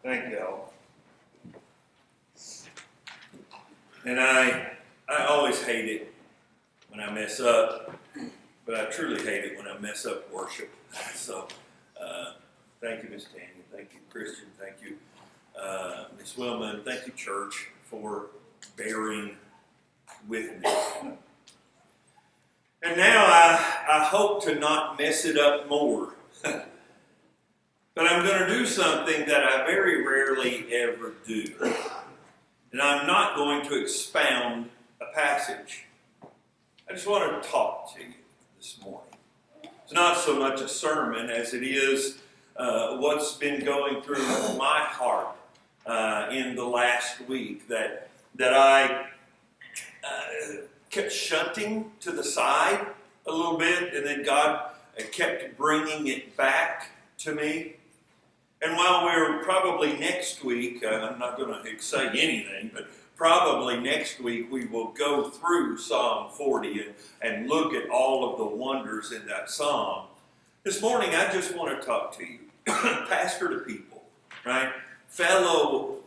Thank y'all. And I always hate it when I mess up, but I truly hate it when I mess up worship. So, thank you, Miss Tanya. Thank you, Christian. Thank you, Miss Wilma. And thank you, church, for bearing with me. And now I hope to not mess it up more. But I'm going to do something that I very rarely ever do. And I'm not going to expound a passage. I just want to talk to you this morning. It's not so much a sermon as it is what's been going through my heart in the last week that I kept shunting to the side a little bit, and then God kept bringing it back to me. And while we're probably next week, I'm not going to say anything, but probably next week we will go through Psalm 40 and look at all of the wonders in that psalm. This morning I just want to talk to you, pastor to people, right? Fellow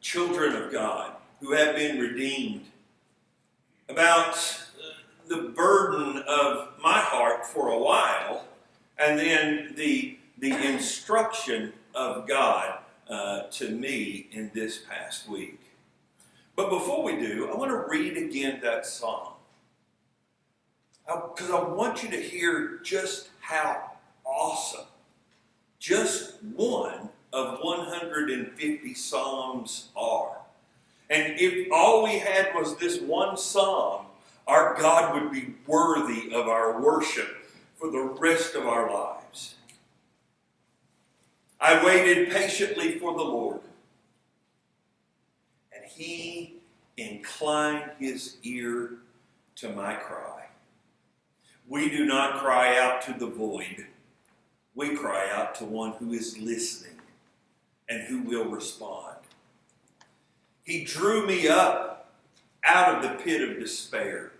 children of God who have been redeemed, about the burden of my heart for a while, and then the instruction of God to me in this past week. But before we do, I want to read again that psalm. Because I want you to hear just how awesome just one of 150 psalms are. And if all we had was this one psalm, our God would be worthy of our worship for the rest of our lives. I waited patiently for the Lord, and He inclined His ear to my cry. We do not cry out to the void. We cry out to one who is listening and who will respond. He drew me up out of the pit of despair,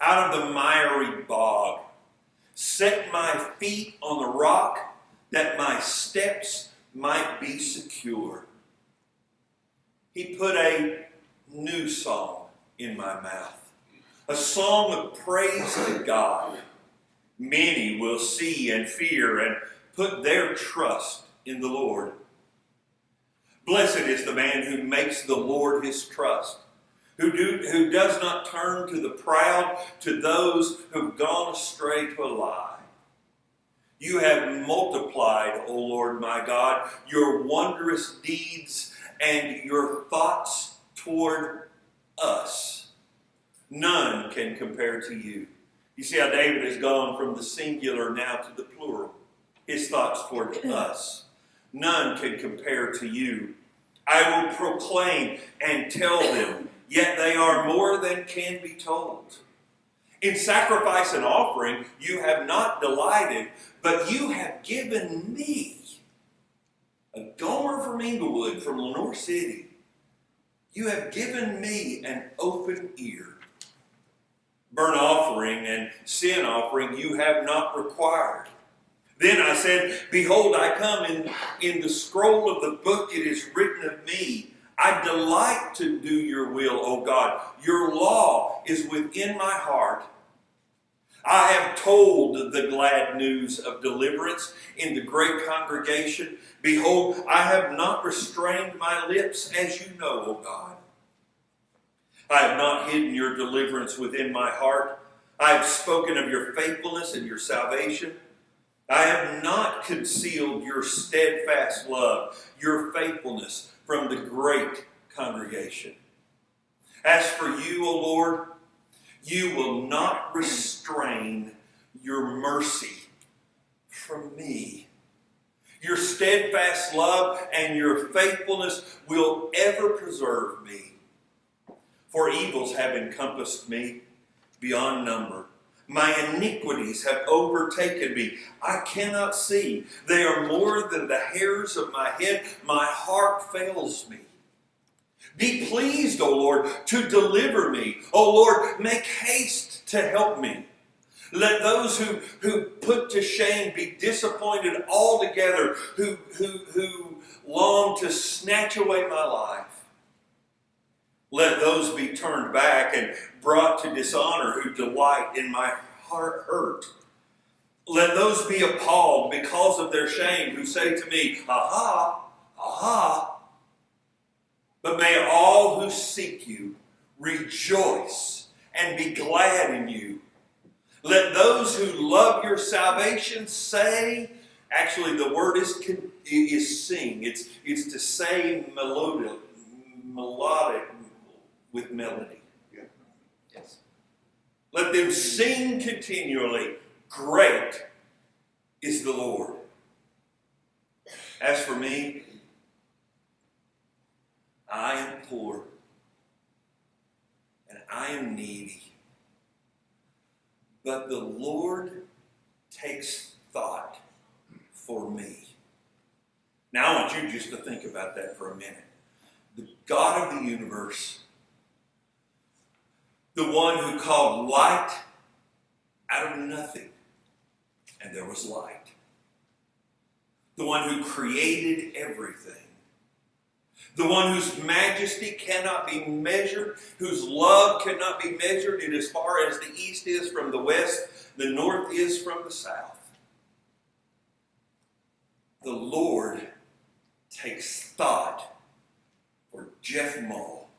out of the miry bog, set my feet on the rock that my steps might be secure. He put a new song in my mouth, a song of praise to God. Many will see and fear and put their trust in the Lord. Blessed is the man who makes the Lord his trust, who does not turn to the proud, to those who've gone astray to a lie. You have multiplied, O Lord my God, your wondrous deeds and your thoughts toward us. None can compare to you. You see how David has gone from the singular now to the plural. His thoughts toward us. None can compare to you. I will proclaim and tell them, yet they are more than can be told. In sacrifice and offering you have not delighted, but you have given me, a Gomer from Inglewood, from Lenore City, you have given me an open ear. Burnt offering and sin offering you have not required. Then I said, behold, I come in the scroll of the book it is written of me. I delight to do your will, O God. Your law is within my heart. I have told the glad news of deliverance in the great congregation. Behold, I have not restrained my lips, as you know, O God. I have not hidden your deliverance within my heart. I have spoken of your faithfulness and your salvation. I have not concealed your steadfast love, your faithfulness from the great congregation. As for you, O Lord, you will not restrain your mercy from me. Your steadfast love and your faithfulness will ever preserve me. For evils have encompassed me beyond number. My iniquities have overtaken me. I cannot see. They are more than the hairs of my head. My heart fails me. Be pleased, O Lord, to deliver me. O Lord, make haste to help me. Let those who put to shame be disappointed altogether, who long to snatch away my life. Let those be turned back and brought to dishonor who delight in my heart hurt. Let those be appalled because of their shame who say to me, aha, aha. But may all who seek you rejoice and be glad in you. Let those who love your salvation say, actually the word is sing. It's to say melodic with melody. Yeah. Yes. Let them sing continually, great is the Lord. As for me, I am poor and I am needy. But the Lord takes thought for me. Now I want you just to think about that for a minute. The God of the universe, the one who called light out of nothing, and there was light. The one who created everything. The one whose majesty cannot be measured, whose love cannot be measured in as far as the east is from the west, the north is from the south. The Lord takes thought for Jeff Mull,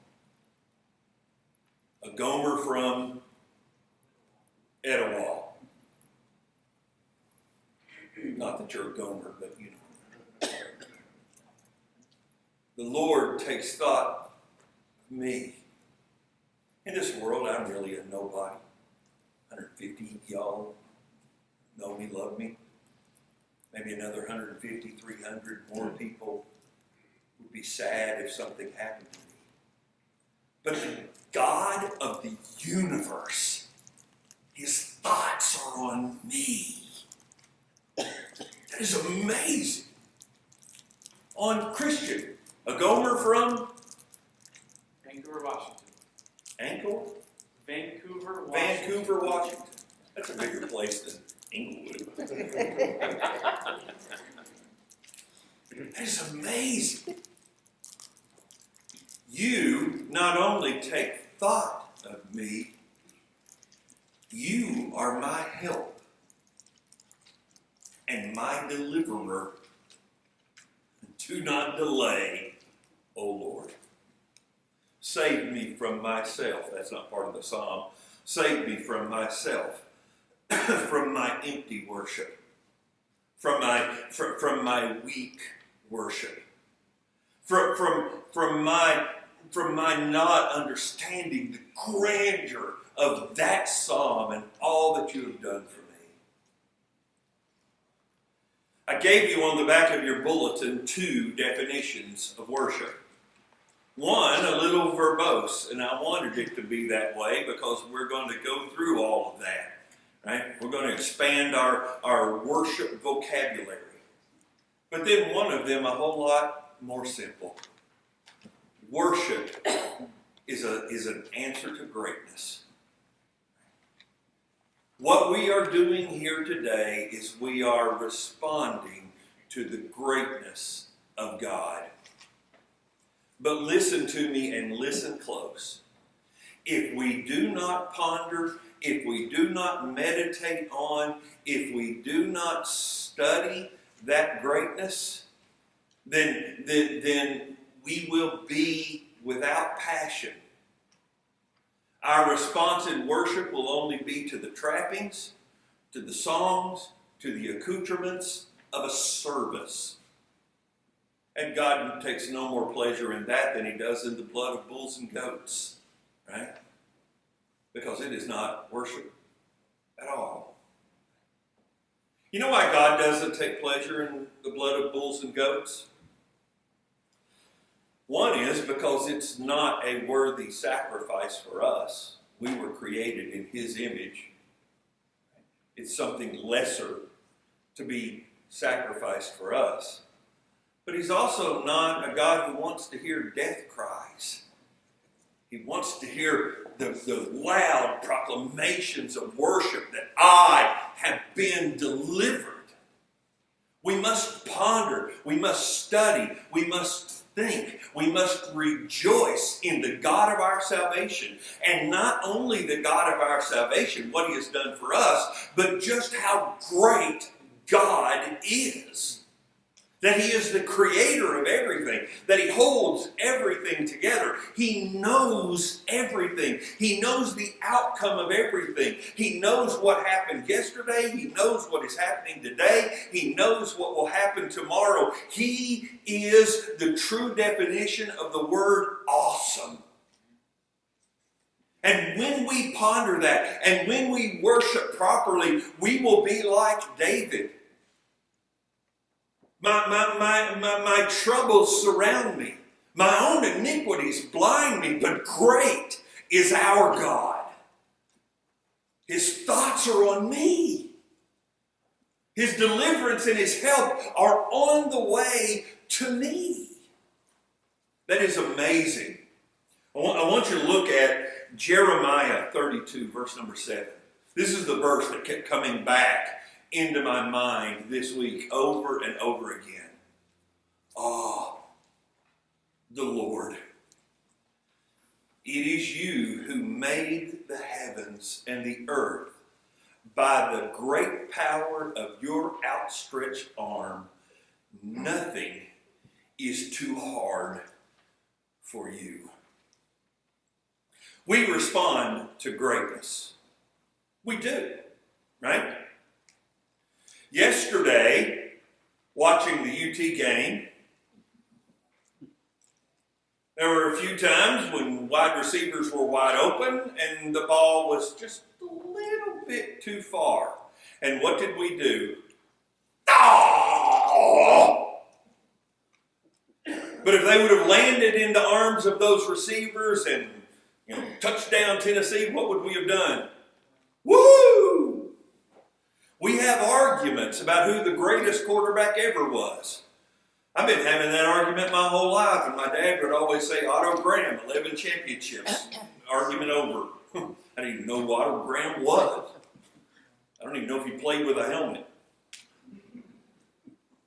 a Gomer from Etowah. Not that you're a Gomer, but you know. The Lord takes thought of me. In this world, I'm really a nobody. 150 y'all know me, love me. Maybe another 150, 300 more people would be sad if something happened to me. But the God of the universe, his thoughts are on me. That is amazing. On Christian, a Gomer from Vancouver, Washington. Ankle? Vancouver, Washington. Vancouver, Washington. That's a bigger place than Inglewood. That is amazing. You not only take thought of me, you are my help and my deliverer. Do not delay, O Lord. Save me from myself. That's not part of the psalm. Save me from myself, from my empty worship, from my weak worship, from my not understanding the grandeur of that psalm and all that you have done for me. I gave you on the back of your bulletin 2 definitions of worship. One, a little verbose, and I wanted it to be that way because we're going to go through all of that. Right? We're going to expand our worship vocabulary. But then one of them a whole lot more simple. Worship is an answer to greatness. What we are doing here today is we are responding to the greatness of God. But listen to me and listen close. If we do not ponder, if we do not meditate on, if we do not study that greatness, then we will be without passion. Our response in worship will only be to the trappings, to the songs, to the accoutrements of a service. And God takes no more pleasure in that than he does in the blood of bulls and goats. Right? Because it is not worship at all. You know why God doesn't take pleasure in the blood of bulls and goats? One is because it's not a worthy sacrifice for us. We were created in his image. It's something lesser to be sacrificed for us. But he's also not a God who wants to hear death cries. He wants to hear the loud proclamations of worship that God have been delivered. We must ponder, we must study, we must think, we must rejoice in the God of our salvation. And not only the God of our salvation, what He has done for us, but just how great God is. That He is the creator of everything. That He holds everything together. He knows everything. He knows the outcome of everything. He knows what happened yesterday. He knows what is happening today. He knows what will happen tomorrow. He is the true definition of the word awesome. And when we ponder that, and when we worship properly, we will be like David. My troubles surround me. My own iniquities blind me, but great is our God. His thoughts are on me. His deliverance and His help are on the way to me. That is amazing. I want you to look at Jeremiah 32, verse number 7. This is the verse that kept coming back into my mind this week over and over again. The Lord. It is you who made the heavens and the earth by the great power of your outstretched arm. Nothing is too hard for you. We respond to greatness. We do, right? Yesterday, watching the UT game, there were a few times when wide receivers were wide open and the ball was just a little bit too far. And what did we do? Oh! But if they would have landed in the arms of those receivers and touchdown Tennessee, what would we have done? Woo! We have arguments about who the greatest quarterback ever was. I've been having that argument my whole life, and my dad would always say, Otto Graham, 11 championships. Argument over. I didn't even know who Otto Graham was. I don't even know if he played with a helmet.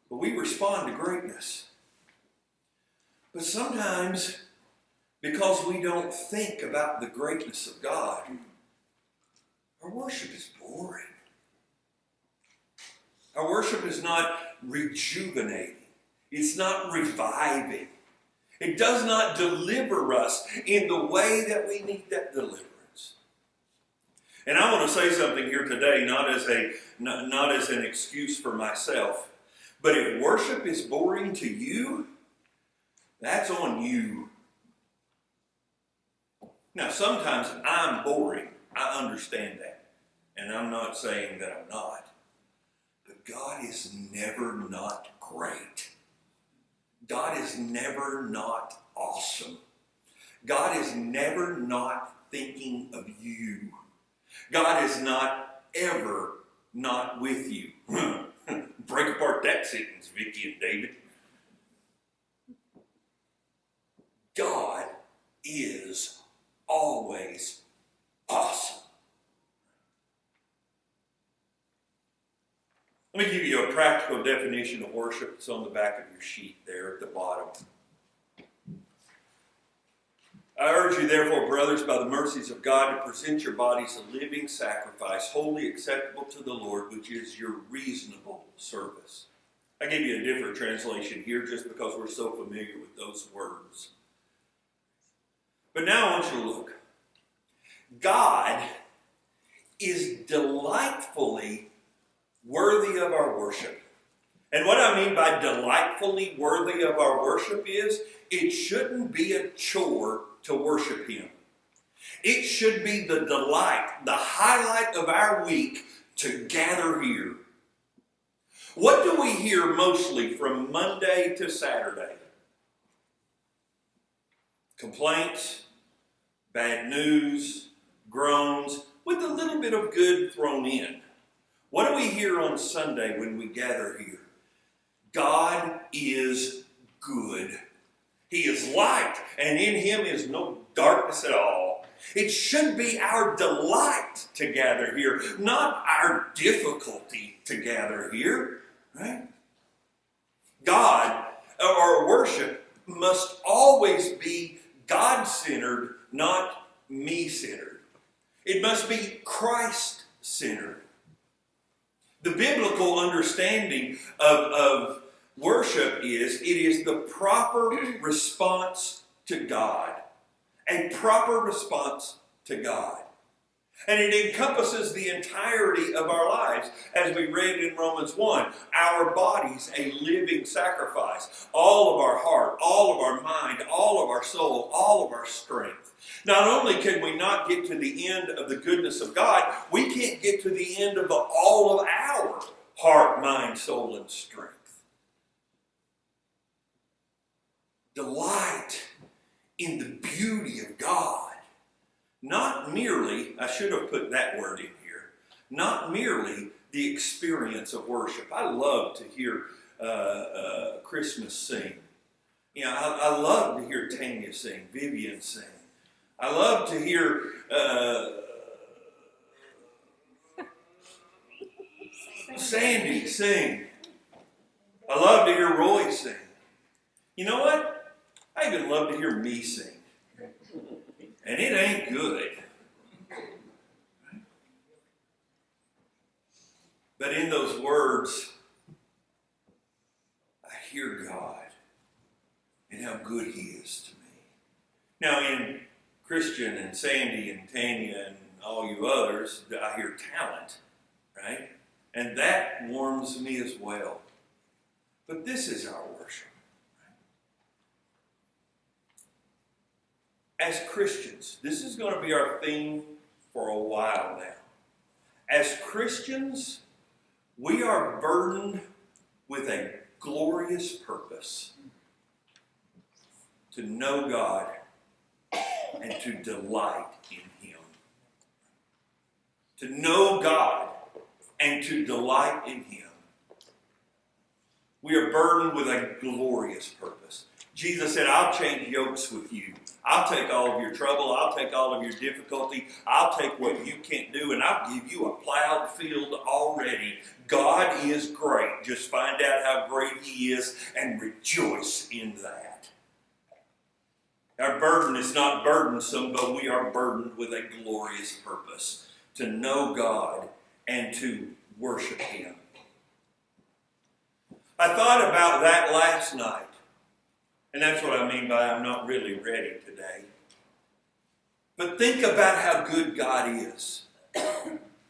But we respond to greatness. But sometimes, because we don't think about the greatness of God, our worship is boring. Our worship is not rejuvenating. It's not reviving. It does not deliver us in the way that we need that deliverance. And I want to say something here today, not as an excuse for myself, but if worship is boring to you, that's on you. Now, sometimes I'm boring. I understand that. And I'm not saying that I'm not. But God is never not great. God is never not awesome. God is never not thinking of you. God is not ever not with you. Break apart that sentence, Vicky and David. God is always awesome. Let me give you a practical definition of worship. It's on the back of your sheet there at the bottom. I urge you, therefore, brothers, by the mercies of God, to present your bodies a living sacrifice, wholly acceptable to the Lord, which is your reasonable service. I gave you a different translation here just because we're so familiar with those words. But now I want you to look. God is delightfully worthy of our worship. And what I mean by delightfully worthy of our worship is, it shouldn't be a chore to worship Him. It should be the delight, the highlight of our week to gather here. What do we hear mostly from Monday to Saturday? Complaints, bad news, groans, with a little bit of good thrown in. What do we hear on Sunday when we gather here? God is good. He is light, and in Him is no darkness at all. It should be our delight to gather here, not our difficulty to gather here, right? God, or worship, must always be God-centered, not me-centered. It must be Christ-centered. The biblical understanding of worship is, it is the proper response to God. A proper response to God. And it encompasses the entirety of our lives. As we read in Romans 1, our bodies a living sacrifice. All of our heart, all of our mind, all of our soul, all of our strength. Not only can we not get to the end of the goodness of God, we can't get to the end of all of our heart, mind, soul, and strength. Delight in the beauty of God. Not merely, I should have put that word in here, not merely the experience of worship. I love to hear Christmas sing. You know, I love to hear Tanya sing, Vivian sing. I love to hear Sandy sing. I love to hear Roy sing. You know what? I even love to hear me sing. And it ain't good. But in those words, I hear God and how good He is to me. Now in Christian and Sandy and Tanya and all you others, I hear talent, right? And that warms me as well. But this is our worship. As Christians, this is going to be our theme for a while now. As Christians, we are burdened with a glorious purpose to know God and to delight in Him. To know God and to delight in Him. We are burdened with a glorious purpose. Jesus said, I'll change yokes with you. I'll take all of your trouble. I'll take all of your difficulty. I'll take what you can't do, and I'll give you a plowed field already. God is great. Just find out how great He is and rejoice in that. Our burden is not burdensome, but we are burdened with a glorious purpose to know God and to worship Him. I thought about that last night. And that's what I mean by I'm not really ready today. But think about how good God is.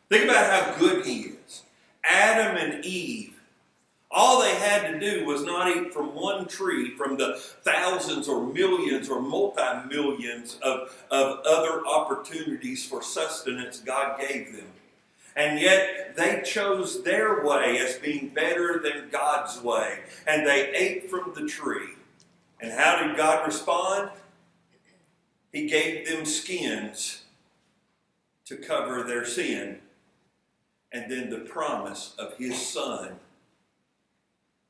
Think about how good He is. Adam and Eve, all they had to do was not eat from one tree from the thousands or millions or multi-millions of other opportunities for sustenance God gave them. And yet they chose their way as being better than God's way. And they ate from the tree. And how did God respond? He gave them skins to cover their sin. And then the promise of His Son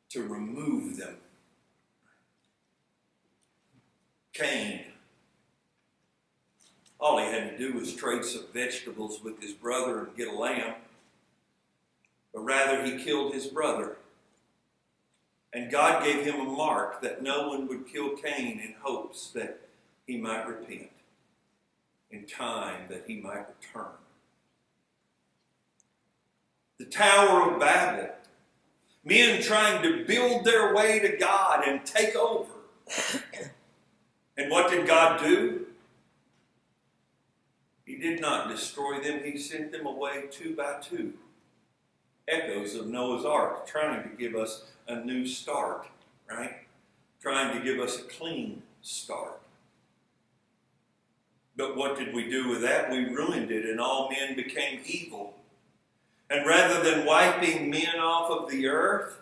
to remove them. Cain, all he had to do was trade some vegetables with his brother and get a lamb. But rather he killed his brother. And God gave him a mark that no one would kill Cain in hopes that he might repent, in time that he might return. The Tower of Babel, men trying to build their way to God and take over. And what did God do? He did not destroy them. He sent them away 2 by 2. Echoes of Noah's Ark, trying to give us a new start, right? Trying to give us a clean start. But what did we do with that? We ruined it, and all men became evil. And rather than wiping men off of the earth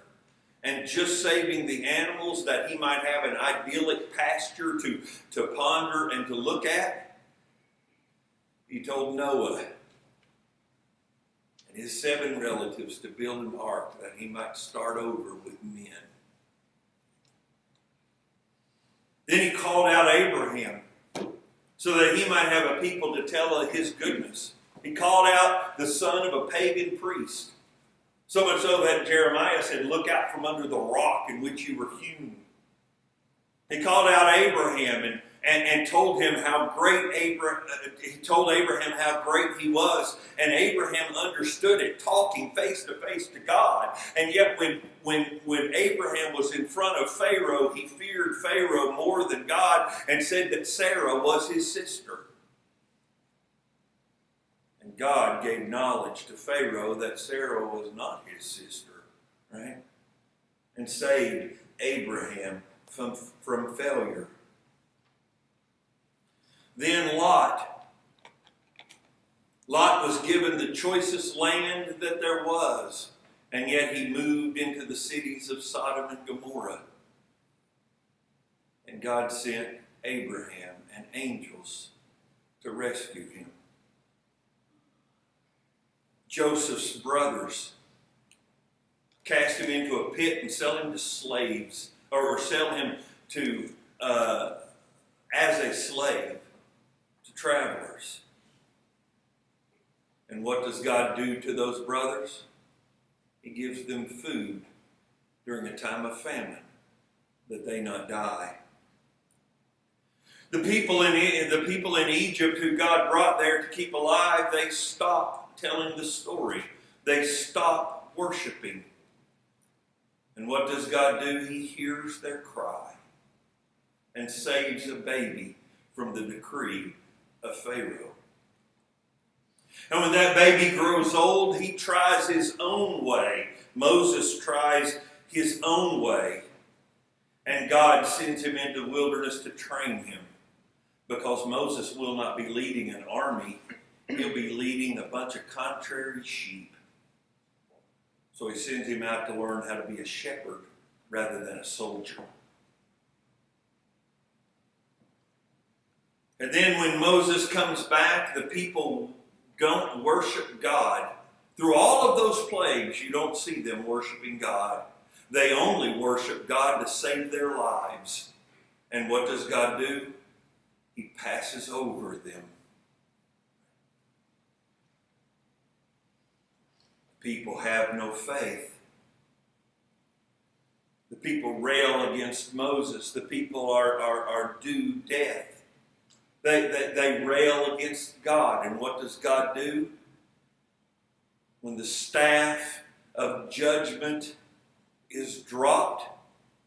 and just saving the animals that He might have an idyllic pasture to ponder and to look at, He told Noah and his 7 relatives to build an ark that he might start over with men. Then He called out Abraham so that he might have a people to tell of his goodness. He called out the son of a pagan priest, so much so that Jeremiah said, "Look out from under the rock in which you were hewn." He called out Abraham and told him how great he told Abraham how great he was, and Abraham understood it, talking face to face to God. And yet when Abraham was in front of Pharaoh, he feared Pharaoh more than God and said that Sarah was his sister. And God gave knowledge to Pharaoh that Sarah was not his sister, right? And saved Abraham from failure. Then Lot was given the choicest land that there was, and yet he moved into the cities of Sodom and Gomorrah. And God sent Abraham and angels to rescue him. Joseph's brothers cast him into a pit and sell him to slaves, or sell him to as a slave to travelers. And what does God do to those brothers? He gives them food during a time of famine, that they not die. The people in Egypt who God brought there to keep alive, they stopped telling the story. They stopped worshiping. And what does God do? He hears their cry and saves a baby from the decree of Pharaoh. And when that baby grows old, he tries his own way. Moses tries his own way. And God sends him into the wilderness to train him. Because Moses will not be leading an army. He'll be leading a bunch of contrary sheep. So he sends him out to learn how to be a shepherd rather than a soldier. And then when Moses comes back, the people don't worship God. Through all of those plagues, you don't see them worshiping God. They only worship God to save their lives. And what does God do? He passes over them. People have no faith. The people rail against Moses. The people are due death. They rail against God. And what does God do? When the staff of judgment is dropped,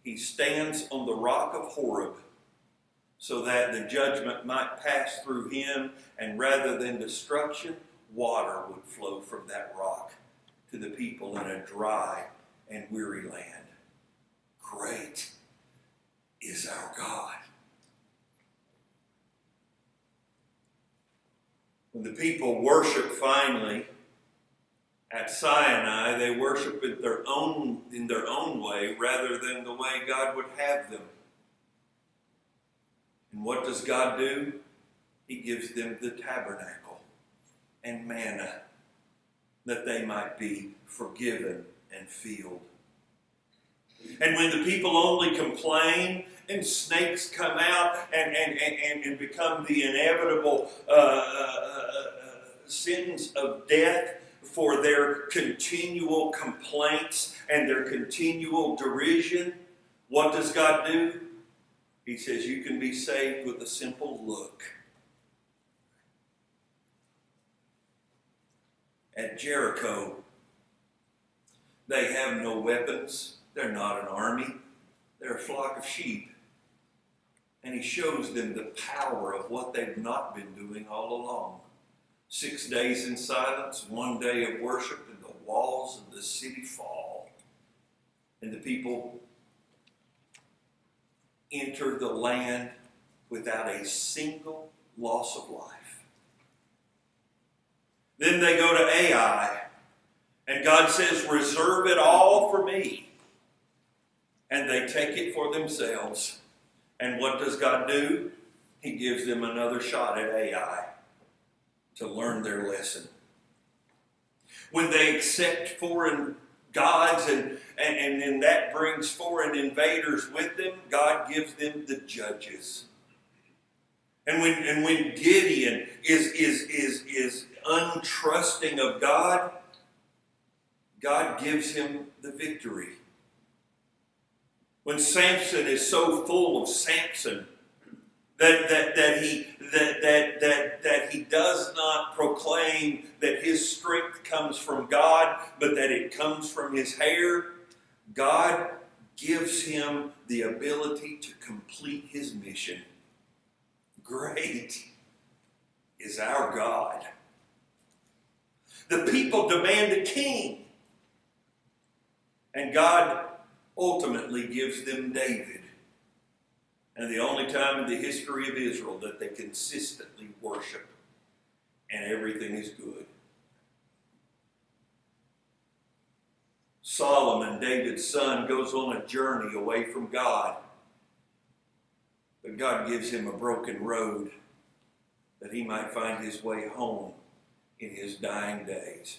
he stands on the rock of Horeb so that the judgment might pass through him, and rather than destruction, water would flow from that rock to the people in a dry and weary land. Great is our God. When the people worship finally at Sinai, they worship in their own way rather than the way God would have them. And what does God do? He gives them the tabernacle and manna, that they might be forgiven and filled. And when the people only complain and snakes come out and become the inevitable sentence of death for their continual complaints and their continual derision, what does God do? He says you can be saved with a simple look. At Jericho, they have no weapons. They're not an army. They're a flock of sheep. And he shows them the power of what they've not been doing all along. 6 days in silence, 1 day of worship, and the walls of the city fall. And the people enter the land without a single loss of life. Then they go to Ai, and God says, reserve it all for me. And they take it for themselves. And what does God do? He gives them another shot at Ai to learn their lesson. When they accept foreign gods and then that brings foreign invaders with them, God gives them the judges. And when Gideon is untrusting of God, God gives him the victory. When Samson is so full of Samson that he does not proclaim that his strength comes from God, but that it comes from his hair, God gives him the ability to complete his mission. Great is our God. The people demand a king, and God ultimately gives them David. And the only time in the history of Israel that they consistently worship, and everything is good. Solomon, David's son, goes on a journey away from God. But God gives him a broken road that he might find his way home in his dying days.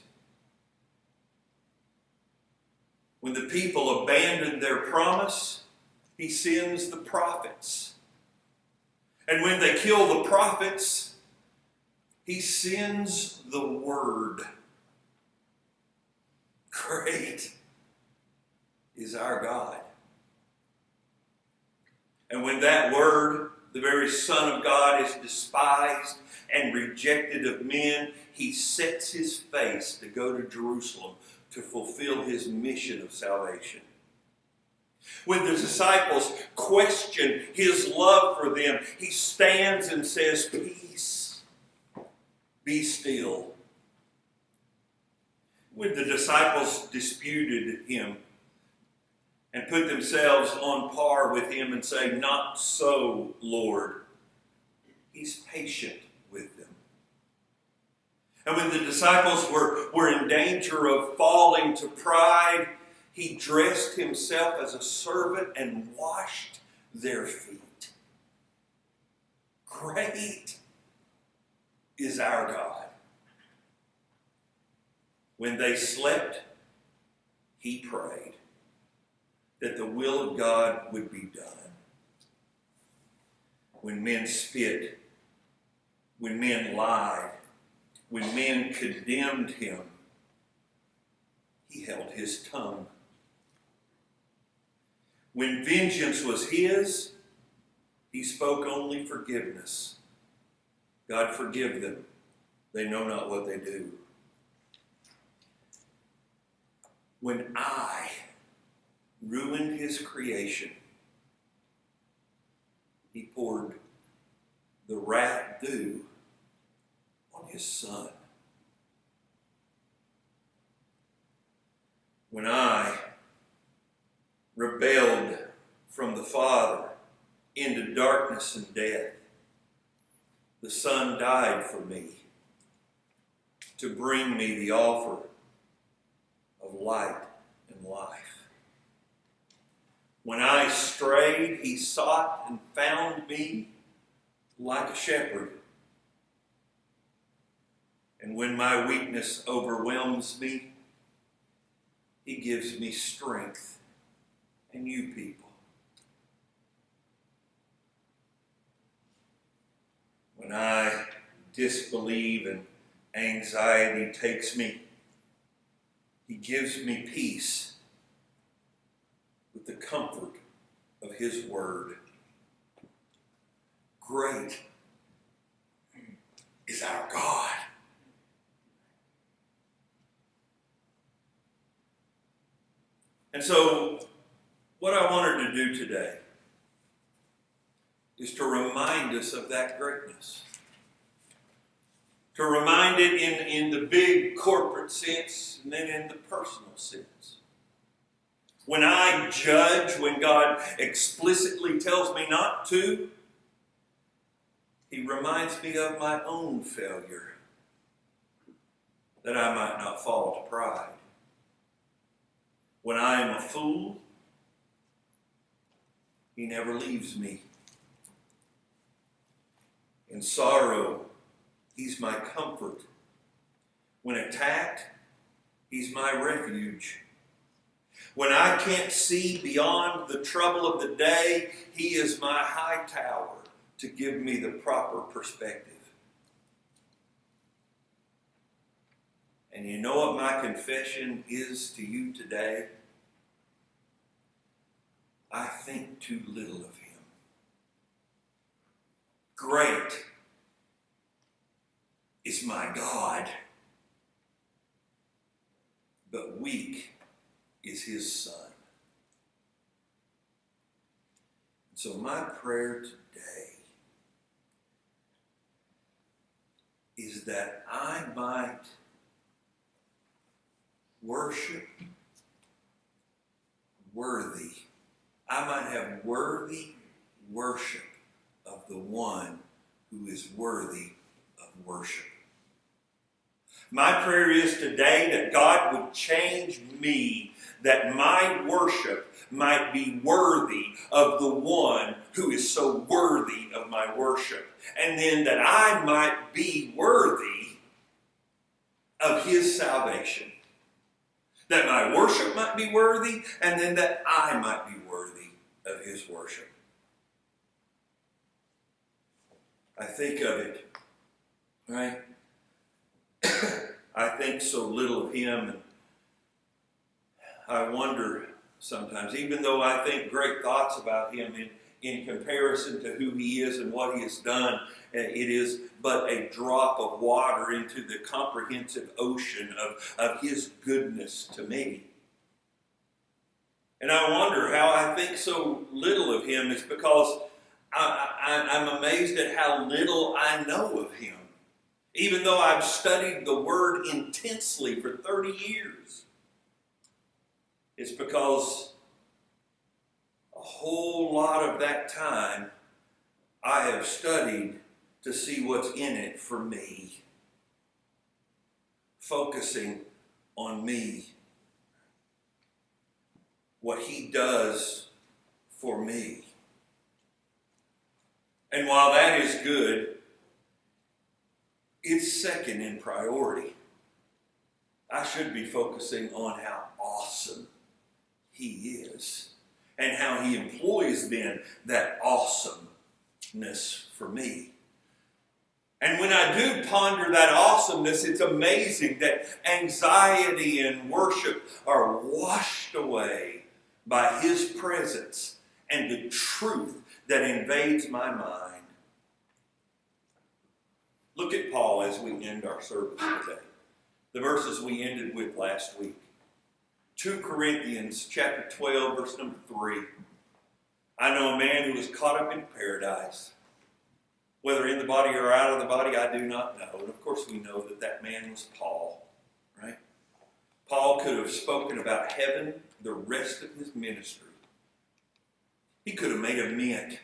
When the people abandon their promise, he sends the prophets. And when they kill the prophets, he sends the word. Great is our God. And when that word, the very Son of God, is despised and rejected of men, he sets his face to go to Jerusalem to fulfill his mission of salvation. When the disciples question his love for them, he stands and says, "Peace, be still." When the disciples disputed him and put themselves on par with him and say, "Not so, Lord," he's patient with them. And when the disciples were in danger of falling to pride, he dressed himself as a servant and washed their feet. Great is our God. When they slept, he prayed that the will of God would be done. When men spit, when men lied, when men condemned him, he held his tongue. When vengeance was his, he spoke only forgiveness. God, forgive them. They know not what they do. When I ruined his creation, he poured the wrath due on his Son. When I rebelled from the Father into darkness and death, the Son died for me to bring me the offer of light and life. When I strayed, he sought and found me like a shepherd. And when my weakness overwhelms me, he gives me strength and you people. When I disbelieve and anxiety takes me, he gives me peace with the comfort of his word. Great is our God. And so, what I wanted to do today is to remind us of that greatness. To remind it in the big corporate sense and then in the personal sense. When I judge, when God explicitly tells me not to, he reminds me of my own failure, that I might not fall to pride. When I am a fool, he never leaves me. In sorrow, he's my comfort. When attacked, he's my refuge. When I can't see beyond the trouble of the day, he is my high tower to give me the proper perspective. And you know what my confession is to you today? I think too little of him. Great is my God, but weak is his Son. So my prayer today is that I might worship worthy. I might have worthy worship of the one who is worthy of worship. My prayer is today that God would change me, that my worship might be worthy of the one who is so worthy of my worship. And then that I might be worthy of his salvation. That my worship might be worthy, and then that I might be worthy of his worship. I think of it, right? I think so little of him, and I wonder sometimes, even though I think great thoughts about him in comparison to who he is and what he has done, it is but a drop of water into the comprehensive ocean of his goodness to me. And I wonder how I think so little of him is because I'm amazed at how little I know of him. Even though I've studied the Word intensely for 30 years. It's because a whole lot of that time I have studied to see what's in it for me. Focusing on me. What he does for me. And while that is good, it's second in priority. I should be focusing on how awesome he is and how he employs then that awesomeness for me. And when I do ponder that awesomeness, it's amazing that anxiety and worship are washed away by his presence and the truth that invades my mind. Look at Paul as we end our service today. The verses we ended with last week. 2 Corinthians chapter 12, verse number 3. I know a man who was caught up in paradise. Whether in the body or out of the body, I do not know. And of course we know that that man was Paul. Right? Paul could have spoken about heaven the rest of his ministry. He could have made a mint.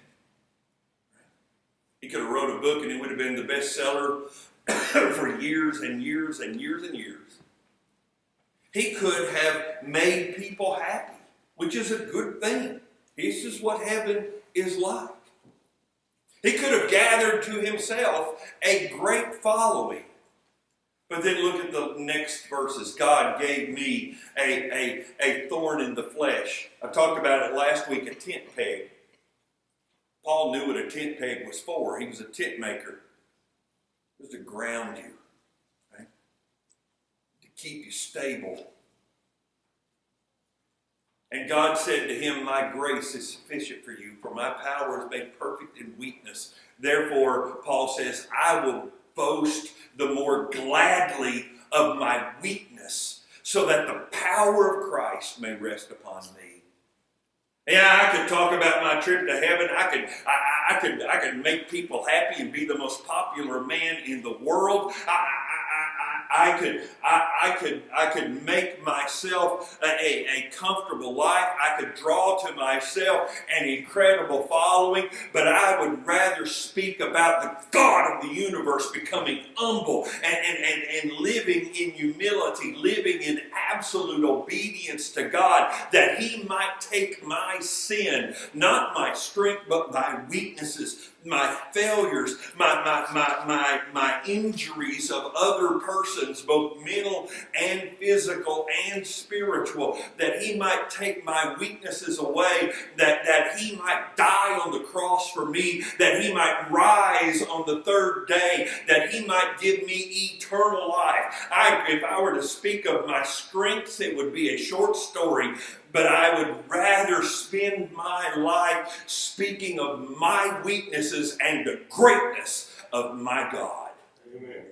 He could have wrote a book and it would have been the bestseller for years and years and years and years. He could have made people happy, which is a good thing. This is what heaven is like. He could have gathered to himself a great following. But then look at the next verses. God gave me a thorn in the flesh. I talked about it last week, a tent peg. Paul knew what a tent peg was for. He was a tent maker. It was to ground you, right? To keep you stable. And God said to him, my grace is sufficient for you, for my power is made perfect in weakness. Therefore, Paul says, I will boast the more gladly of my weakness, so that the power of Christ may rest upon me. Yeah, I could talk about my trip to heaven. I could make people happy and be the most popular man in the world. I could make myself a comfortable life. I could draw to myself an incredible following, but I would rather speak about the God of the universe becoming humble and living in humility, living in absolute obedience to God, that he might take my sin, not my strength, but my weaknesses, my failures, my injuries of other persons, both mental and physical and spiritual, that he might take my weaknesses away, that he might die on the cross for me, that he might rise on the third day, that he might give me eternal life. If I were to speak of my strengths, it would be a short story, but I would rather spend my life speaking of my weaknesses and the greatness of my God. Amen.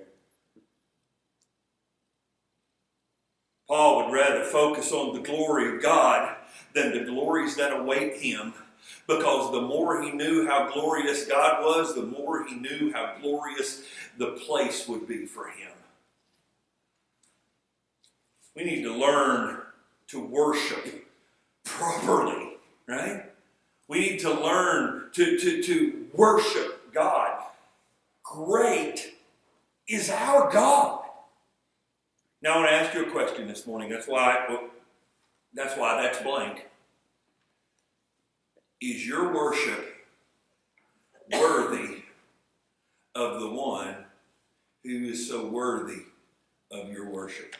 Paul would rather focus on the glory of God than the glories that await him, because the more he knew how glorious God was, the more he knew how glorious the place would be for him. We need to learn to worship properly, right? We need to learn to worship God. Great is our God. Now I want to ask you a question this morning. That's why that's blank. Is your worship worthy of the one who is so worthy of your worship?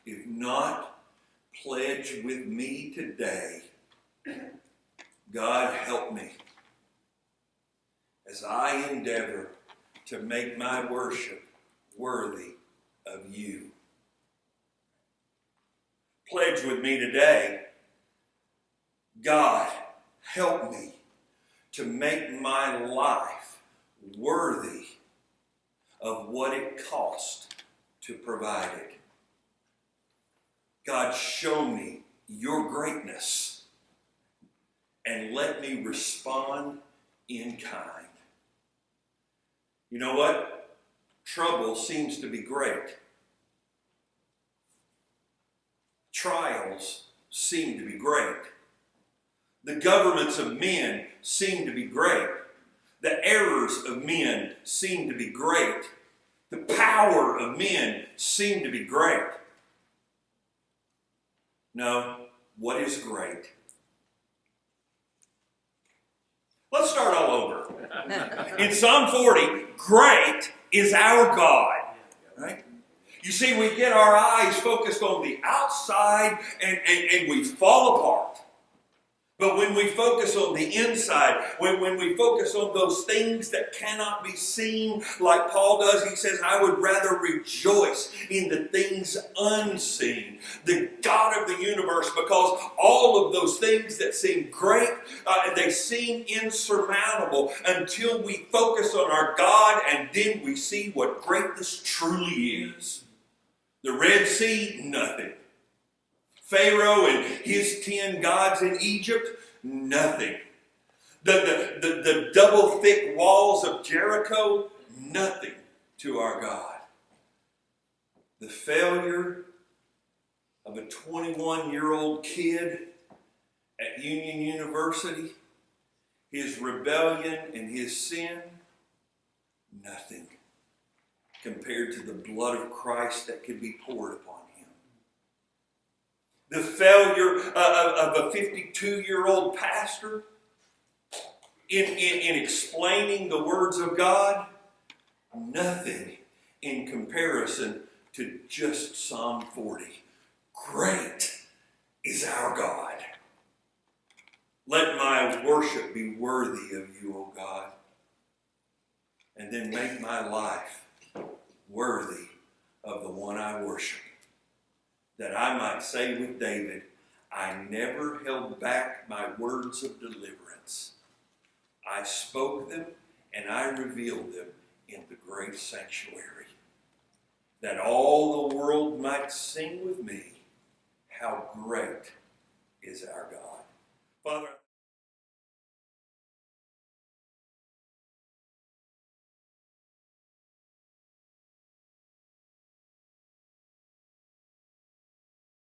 If not, pledge with me today, God help me as I endeavor to make my worship worthy of you. Pledge with me today, God help me to make my life worthy of what it cost to provide it. God, show me your greatness and let me respond in kind. You know what? Trouble seems to be great. Trials seem to be great. The governments of men seem to be great. The errors of men seem to be great. The power of men seem to be great. No, what is great? Let's start all over. In Psalm 40, great is our God. Right? You see, we get our eyes focused on the outside and we fall apart. But when we focus on the inside, when we focus on those things that cannot be seen, like Paul does, he says, I would rather rejoice in the things unseen, the God of the universe, because all of those things that seem great, they seem insurmountable until we focus on our God, and then we see what greatness truly is. The Red Sea, nothing. Pharaoh and his 10 gods in Egypt, nothing. The double thick walls of Jericho, nothing to our God. The failure of a 21-year-old kid at Union University, his rebellion and his sin, nothing compared to the blood of Christ that could be poured upon him. The failure of a 52-year-old pastor in explaining the words of God, nothing in comparison to just Psalm 40. Great is our God. Let my worship be worthy of you, O God. And then make my life worthy of the one I worship, that I might say with David, I never held back my words of deliverance. I spoke them and I revealed them in the great sanctuary, that all the world might sing with me, how great is our God. Father,